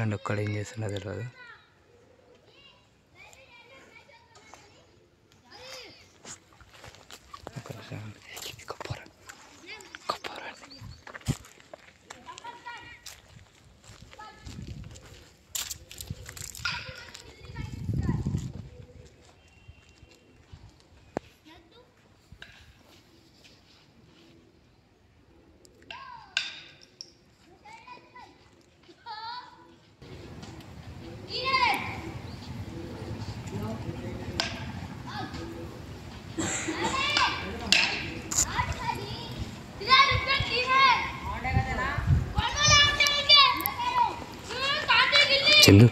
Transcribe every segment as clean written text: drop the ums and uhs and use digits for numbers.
పోరండి ఒక్కడ ఏం చేస్తున్నా తెలియదు. చందు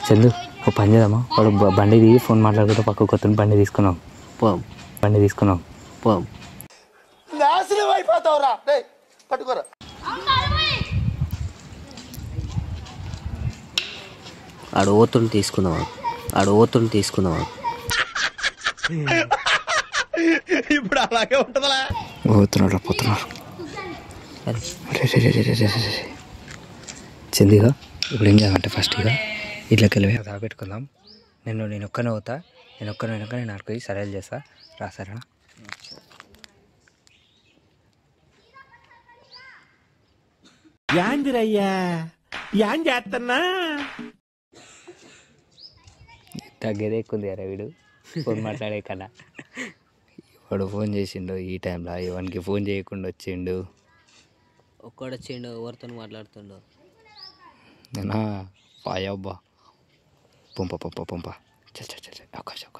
చందు ఓ పని చేద్దామా, వాడు బండి దిగి ఫోన్ మాట్లాడుకుంటూ పక్కకు వస్తుంది. బండి తీసుకున్నాం బండి తీసుకున్నాం నాశనం అయిపోతావురా పట్టుకోరా. ఆడు ఓతుని తీసుకున్నావా ఇప్పుడు అలాగే ఉంటుందా? పోతున్నాడు పోతున్నారు. చందిగా ఇప్పుడు ఏం చేయాలంటే ఫస్ట్ ఇక ఇట్లకి వెళ్ళి పెట్టుకుందాం. నేను ఒక్కనే పోతా, నేను అక్కడికి సరైన చేస్తా రాసారా. యాందిరయ్యా యాన్ చేస్తున్నా తగ్గేదే ఎక్కుంది అరే వీడు ఫోన్ మాట్లాడే కన్నా. వాడు ఫోన్ చేసిండు ఈ టైంలో, వానికి ఫోన్ చేయకుండా వచ్చిండు. ఒక్కడొచ్చిండు ఎవరితో మాట్లాడుతుండో నేనా పాయబ్బా పంప చల్ అవకాశం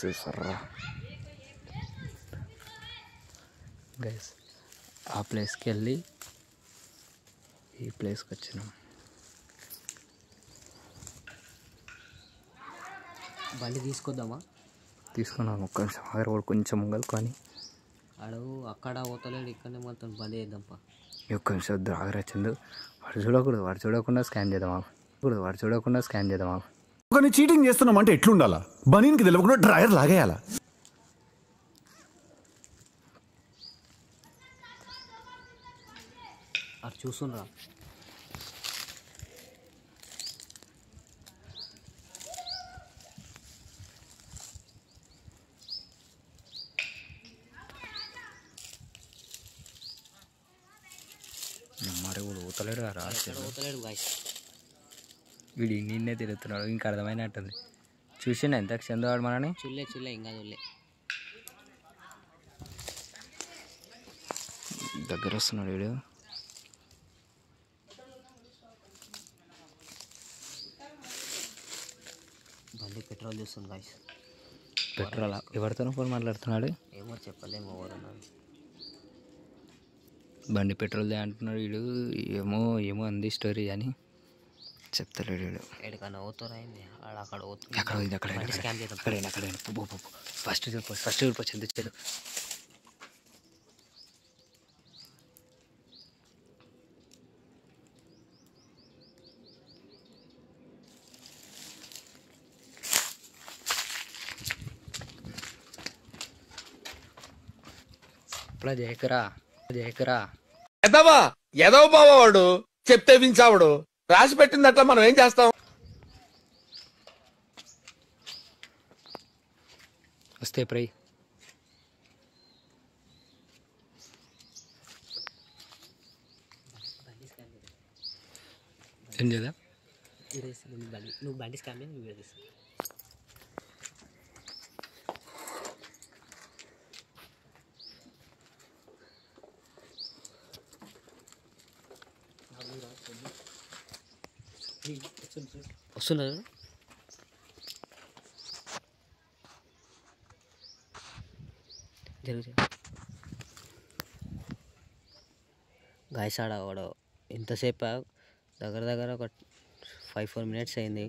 చూసర్రా గైస్. ఆ ప్లేస్కి వెళ్ళి ఈ ప్లేస్కి వచ్చినాం. బండి తీసుకున్నాం ఒక్క నిమిషం ఆగరు, వాడు కొంచెం ముంగలు కానీ ఆడు అక్కడ పోతలేడు, ఇక్కడనే మొత్తం బండి చేద్దాంపా. ఒక్క నిమిషం వద్దు ఆగరా చందు. వాడు చూడకుండా స్కాన్ చేద్దామా. కానీ చీటింగ్ చేస్తున్నామంటే ఎట్లుండాలా? బనీన్కి తెలియకుండా డ్రైవర్ లాగేయాలా? అటు చూస్తుండ్రా. మరి వాడు ఊతలేడు రా, పోతలేడు గాయస్. వీడి నిన్నే తిరుగుతున్నాడు, ఇంకా అర్థమైనట్టుంది. చూసిండ ఎంత చందు వాడు మనని చూలే ఇంకా చూలే. దగ్గర వస్తున్నాడు వీడు. బండి పెట్రోల్ చూస్తుంది గాయస్. పెట్రోల్ ఎవరితోనో ఫోన్ మాట్లాడుతున్నాడు, ఏమో చెప్పలేము ఎవరన్నాడు. బండి పెట్రోల్ అంటున్నాడు వీడు. ఏమో అంది స్టోరీ అని చెప్తలేడు వీడు. ఎక్కడికన్నా పోతారా అయింది అక్కడ ఫస్ట్ చెందు చెడు. అట్లా జయకరా ఎదవ బావాడు చెప్తే వించావుడు రాసి పెట్టింది అట్లా మనం ఏం చేస్తాం? వస్తే ప్రై ఏం చేద్దాం? నువ్వు బండి స్కాన్ వస్తున్నారు. గాయస్ ఆడ వాడు ఎంతసేపు దగ్గర ఒక 5-4 minutes అయింది.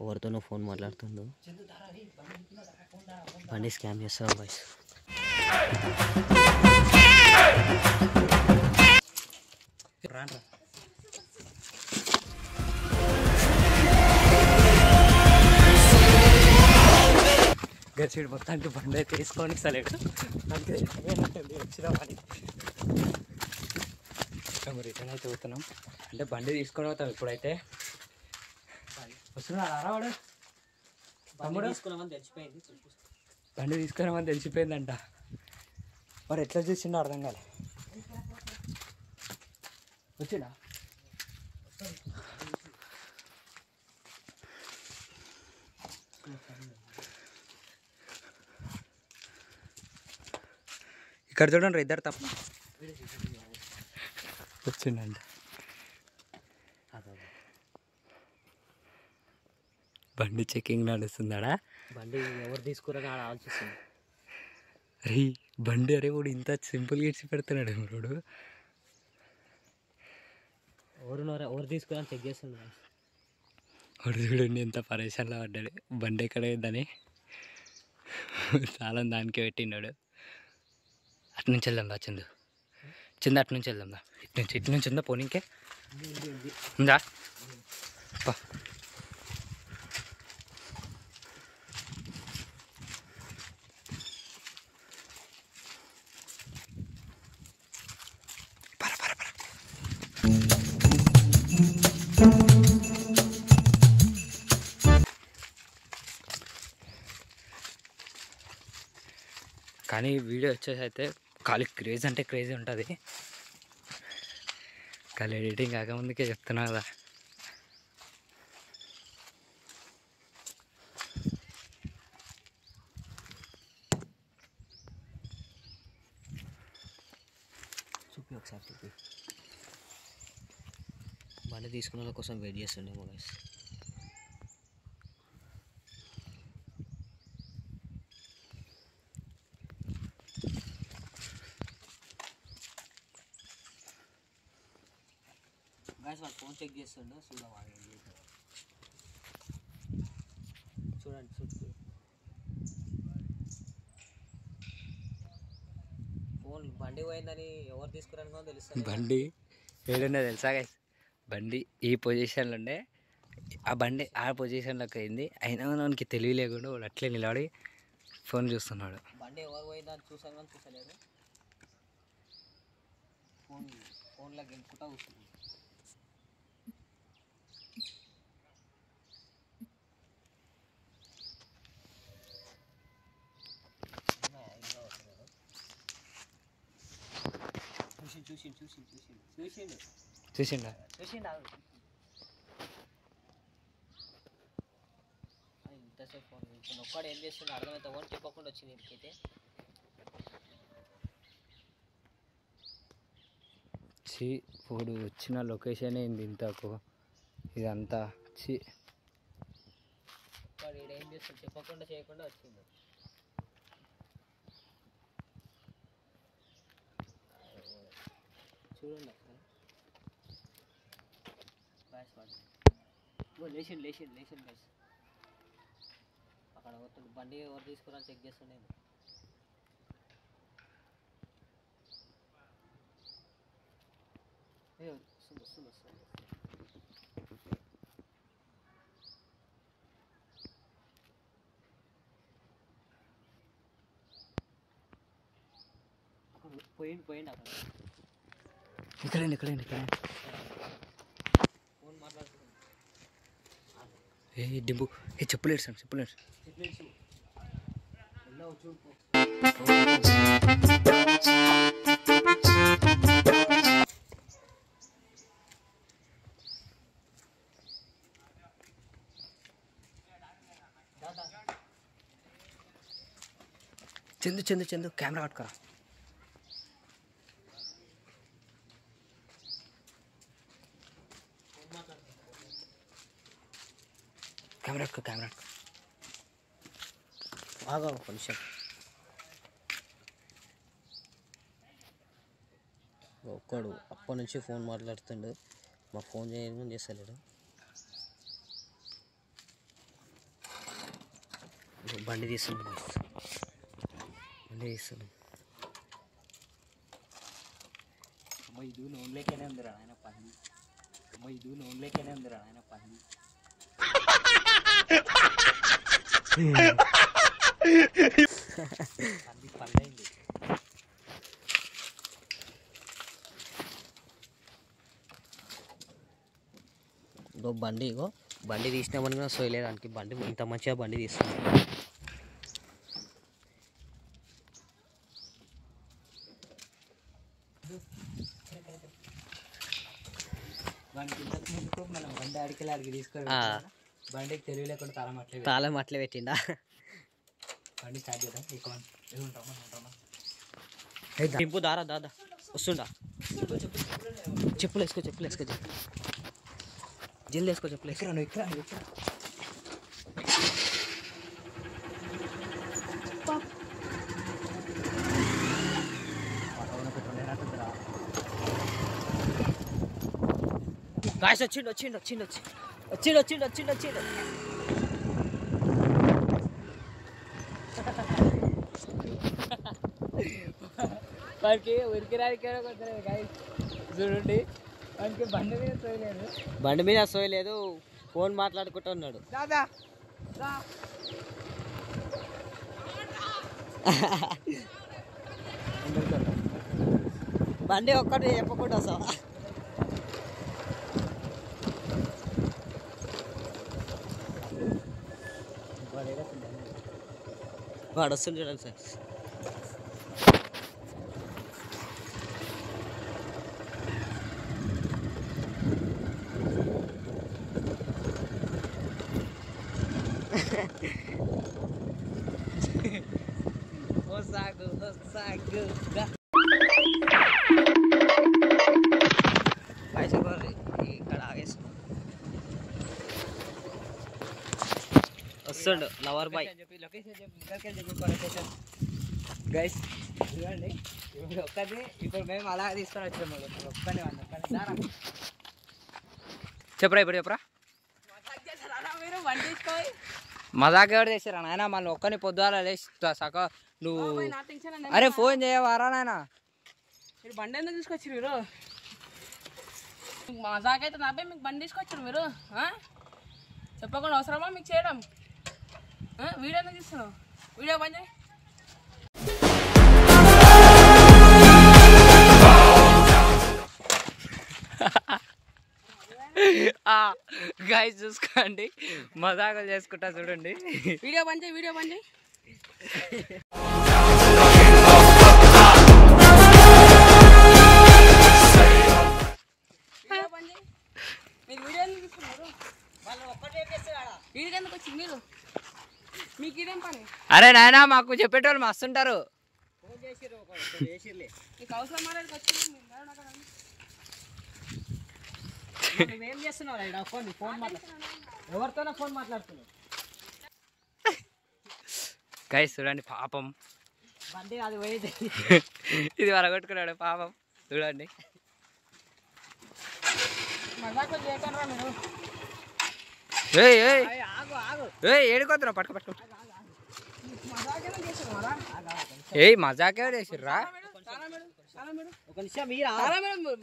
ఎవరితోనో ఫోన్ మాట్లాడుతుండు. బండి స్కామ్ చేస్తాం గాయస్. రాండ్రా సీడ్ మొత్తానికి బండి అయితే తీసుకొని సలేడు వచ్చినామని మేము రిటర్న్ అయితే పోతున్నాం. అంటే బండి తీసుకొని పోతాం ఇప్పుడైతే. వస్తున్నాడు వాడు బండి తీసుకున్నామని తెలిసిపోయింది. బండి తీసుకున్నామని తెలిసిపోయిందంట. మరి ఎట్లా చూసిండో అర్థం కాలే. వచ్చిండా ఇక్కడ చూడండి ఇద్దరు తప్ప వచ్చిండంట. బండి చెకింగ్ నడుస్తుందాడా? బండి ఎవరు తీసుకురా ఆలోచిస్తుంది. అరే బండి అరే వాడు ఇంత సింపుల్గా ఇచ్చి పెడుతున్నాడు ఎవరు ఎవరు తీసుకురా చెక్ చేస్తుంది. వాడు చూడండి ఎంత పరేషాన్లో పడ్డాడు. బండి ఎక్కడ ఉందని చాలా దానికే పెట్టినాడు. అటు నుంచి వెళ్దాం దా చందు, చందు అటు నుంచి వెళ్దాం దా. ఇటు నుంచి ఉందా పోనీకే ఉందా? కానీ వీడియో వచ్చేసి అయితే ఖాళీ క్రేజ్ అంటే క్రేజీ ఉంటుంది. ఖాళీ ఎడిటింగ్ కాకముందుకే చెప్తున్నా కదా. చూపి ఒకసారి చూపి. బండి తీసుకున్న వాళ్ళ కోసం వెయిట్ చేస్తుండేమో గైస్. గైస్ వాళ్ళు ఫోన్ చెక్ చేస్తుండో చూడవాలి. చూడండి చుట్టూ ఫోన్ బండి పోయిందని ఎవరు తీసుకురాను తెలుస్తుంది. బండి ఏడున్నా తెలుసా గైస్? బండి ఈ పొజిషన్లో ఉండే, ఆ బండి ఆ పొజిషన్లోకి అయింది. అయినా మనకి తెలివి లేకుండా వాడు అట్లే నిలబడి ఫోన్ చూస్తున్నాడు. బండి ఎవరు పోయిందని చూసాను కానీ చూసలేదు. ఫోన్లో గెలుపుకుంటా కూర్చుంది. చూసిండా? ఇంతసేపు ఫోన్ ఒక్కడు ఏం చేస్తుండే అర్థమైతే ఫోన్ చెప్పకుండా వచ్చింది ఇంటికైతే. ఇప్పుడు వచ్చిన లొకేషన్ ఏంది ఇంతకు ఇదంతా? వాడు ఈడ ఏం చేస్తాడు చెప్పకుండా చేయకుండా వచ్చింది. చూడండి లేచిండు గైస్. అక్కడ పోతుంది. బండి ఎవరు తీసుకురా చెక్ చేస్తుండే. వస్తుంది. పోయిండు అక్కడ. ఇక్కడ ఫోన్ మాట్లాడుతున్నాను. ఏ డింబు చెప్పులేడు చూడు. చందు కెమెరా పట్టుకరా. కెమెరా బాగా ఒక నిమిషం. ఒక్కడు అప్పటి నుంచి ఫోన్ మాట్లాడుతుండు. మా ఫోన్ చేయడం చేస్తలేడు. బండి తీస్తున్నాడు. ఇది నోన్లేకనే ఉందిరా ఆయన పని. ఇది నోన్లేకనే ఉందిరా ఆయన పని. బండి ఇగో బండి తీసినామని కూడా సోయలేదానికి బండి ఇంత మంచిగా బండి తీస్తున్నాం. మనం బండి అడికి తీసుకొని బండికి తెలివి లేకుండా తాళం అట్లే పెట్టిండా. బండి స్టార్ట్ చేద్దాం. టింపు దారా దాదా వస్తుండా. చెప్పులు వేసుకో జల్ది వేసుకో చెప్పులు వేసుకో. గాయస్ వచ్చిండు. వాడికి ఉరికిరానికి చూడండి. వాడికి బండి మీద సోయలేదు, ఫోన్ మాట్లాడుకుంటూ ఉన్నాడు. బండి ఒక్కటి చెప్పకుండా వస్తావా? వాడు వస్తుంది చూడండి సార్. ఇక్కడ ఆగేసి వస్తుండు లవర్ బాయ్. గైస్ చూడండి, ఇప్పుడు మేము అలా తీసుకొని వచ్చాము. చెప్పరా మజాక్ ఎవరు చేసారా నాయన? మళ్ళీ ఒక్కని పొద్దుగా లేచి సక నువ్వు అరే ఫోన్ చేయవారా నాయన? మీరు బండి ఎందుకు తీసుకొచ్చారు మీరు? మజాక్ అయితే నాపై మీకు బండి తీసుకొచ్చారు మీరు చెప్పకుండా అవసరమా మీకు చేయడం? వీడియో ఎందుకు తీస్తున్నావు? వీడియో బంద్ చేయి. గైస్ చూసుకోండి, మజాకులు చేసుకుంటా చూడండి. వీడియో బంద్ చేయి. వీడియో బంద్ చేయి. మీరు వీడియో ఎందుకు తీసుకున్నారు? వీడికి ఎందుకు వచ్చింది మీరు? మీకు ఇదేం పని? అరే నాయనా మాకు చెప్పేటోళ్ళు మస్తుంటారు. మీకు అవసరం మాట్లాడికి వచ్చింది. నువ్వేం చేస్తున్నావు? ఫోన్ ఎవరితోనో ఫోన్ మాట్లాడుతున్నావు. గైస్ చూడండి పాపం, బండి అది పోయింది. ఇది వరగొట్టుకున్నాడు పాపం. చూడండి మజాకులు చేయకుండా మీరు. ఏడుకోతున్నావు? పట్టుకో. మజాకేనా చేశారు మరా? మజాక్ ఎవరు చేసిర్రా? ఒక నిమిషం మీరు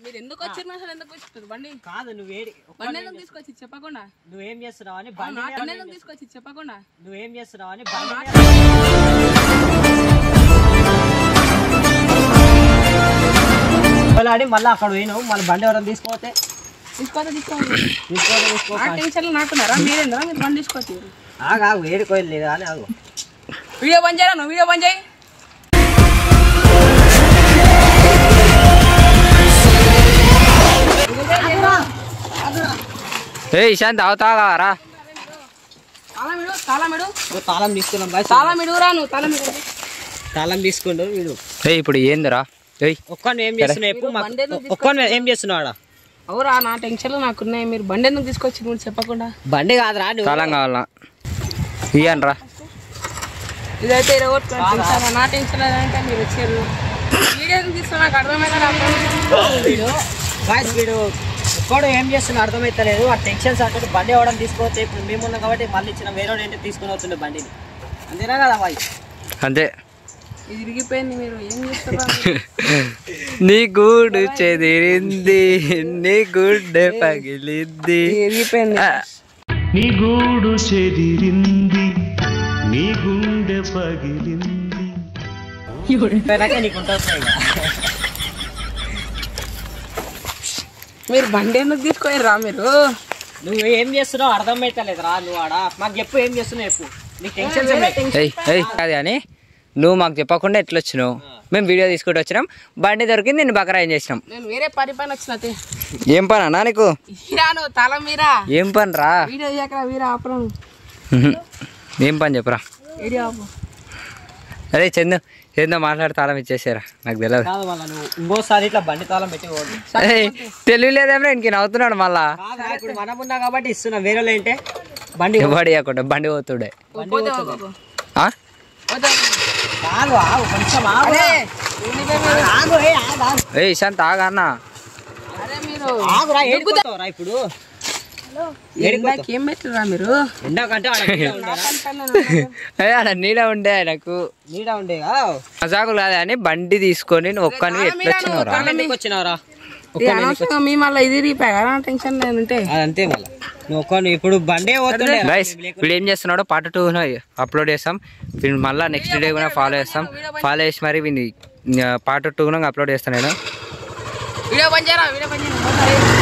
మీరు ఎందుకు వచ్చారు? అసలు ఎందుకు వచ్చారు? బండి కాదు నువ్వు బండి ఎందుకు తీసుకొచ్చి చెప్పకుండా? నువ్వేం చేస్తున్నావు అని బండి ఎందుకు తీసుకొచ్చి చెప్పకుండా? నువ్వేం చేస్తున్నావు అని ఆడి మళ్ళీ అక్కడ పోయినావు. మళ్ళీ బండి ఎవరైనా తీసుకోతే నాకున్నారా? మీరేందా మీరు బండి తీసుకోవచ్చు? ఆగు ఏడుకోలేదు లేదా అని ఆగు. వీడియో బంద్ చేయరా? నువ్వు వీడియో బంద్ చేయి. ఇషాంత్ తాగుతావారా? తాళం తీసుకున్నాం. తాళం తీసుకుండు వీడు. ఇప్పుడు ఏందిరా? ఒక్కని ఏం చేస్తున్నావు? ఒక్కని ఏం చేస్తున్నావు? అవురా, నా టెన్షన్లు నాకున్నాయి. మీరు బండి ఎందుకు తీసుకొచ్చి నువ్వు చెప్పకుండా? బండి కాదురా, తాళం కావాలా? ఇయ్యనరా. ఇదైతే నా టెన్షన్ అంటే మీరు వచ్చారు. వీడియో ఎందుకు తీసుకున్నా నాకు అర్థమైతే వీడు ఒక్కడు ఏం చేస్తున్నా అర్థమైతలేదు. ఆ టెన్షన్స్ అంటే బండి ఇవ్వడం తీసుకోవచ్చు. ఇప్పుడు మేము ఉన్నాం కాబట్టి మళ్ళీ ఇచ్చిన వేరే ఏంటి తీసుకుని అవుతుండే బండిని. అంతేనా కదా బాయ్? అంతే. ఇది ఇరిగిపోయింది. మీరు ఏం చేస్తారా? నీ గూడు చెదిరింది, నీ గుడ్డె పగిలింది. ఇరిగిపోయింది. నీ గూడు చెదిరింది, నీ గుండె పోయినాక నీకు ఉంటుంది ఇక. మీరు బండి ఎందుకు తీసుకోరా మీరు? నువ్వు ఏం చేస్తున్నావు అర్థమైతలేదు రా. నువ్వు ఆడ మాకు చెప్పు, ఏం చేస్తున్నావు చెప్పు. నీకు టెన్షన్ ఏయ్ కాదు కానీ నువ్వు మాకు చెప్పకుండా ఎట్లా వచ్చినావు? మేము వీడియో తీసుకుంటూ వచ్చినాం, బండి దొరికింది, నేను బకరా ఏం చేసినాం. నేను వేరే పని వచ్చినట్టే. ఏం పని అన్నా నీకు? నువ్వు తల మీరా ఏం పని రా? వీడియో చేయకరా, వీరా ఆపరం. ఏం పని చెప్పరా? వీడియో ఆపు. అరే చందు ఏందో మాట్లాడి తాళం ఇచ్చేసారా, నాకు తెలియదు. కాదు మళ్ళీ నువ్వు ఇంకోసారి ఇట్లా బండి తాళం పెట్టి పోదు. తెలియలేదేమో ఇంక నవ్వుతున్నాడు మళ్ళా. ఇప్పుడు మనం ఉన్నా కాబట్టి ఇస్తున్నా, వేరే వాళ్ళు ఏంటే బండి వాడి ఇవ్వకుండా బండి పోతుడే. ఆ? ఆగు ఆగు కొంచెం ఆగు. ఆగు, ఏ ఆగు, ఆగు. ఏ ఇషాంత్ ఆగా అన్న. అరే మీరు ఆగురా, ఏడుకుతావురా ఇప్పుడు. ఎండాకి ఏం పెట్టరా మీరు? ఎండాకంటే ఆడ నీడ ఉండేరా? ఆడ నీడ ఉండే ఆయనకు. నీడ ఉండే మజాకు కాదు అని బండి తీసుకొని నువ్వు ఒక్కనివి ఎట్లా వచ్చినవరా? వచ్చినావురా. అనవసరంగా మీ మళ్ళీ ఇది రీపారా టెన్షన్ నేనుంటే. అదంతే మళ్ళీ నువ్వు ఒక్కని ఇప్పుడు బండే పోతుండే. గైస్ వీడు ఏం చేస్తున్నాడో పార్ట్ 2 అప్లోడ్ చేస్తాం. వీళ్ళు మళ్ళీ నెక్స్ట్ డే కూడా ఫాలో చేస్తాం. ఫాలో చేసి మరి వీడిని పార్ట్ 2 అప్లోడ్ చేస్తాను నేను. వీడియో బంద్ చేయరా, వీడియో బంద్ చేయరా.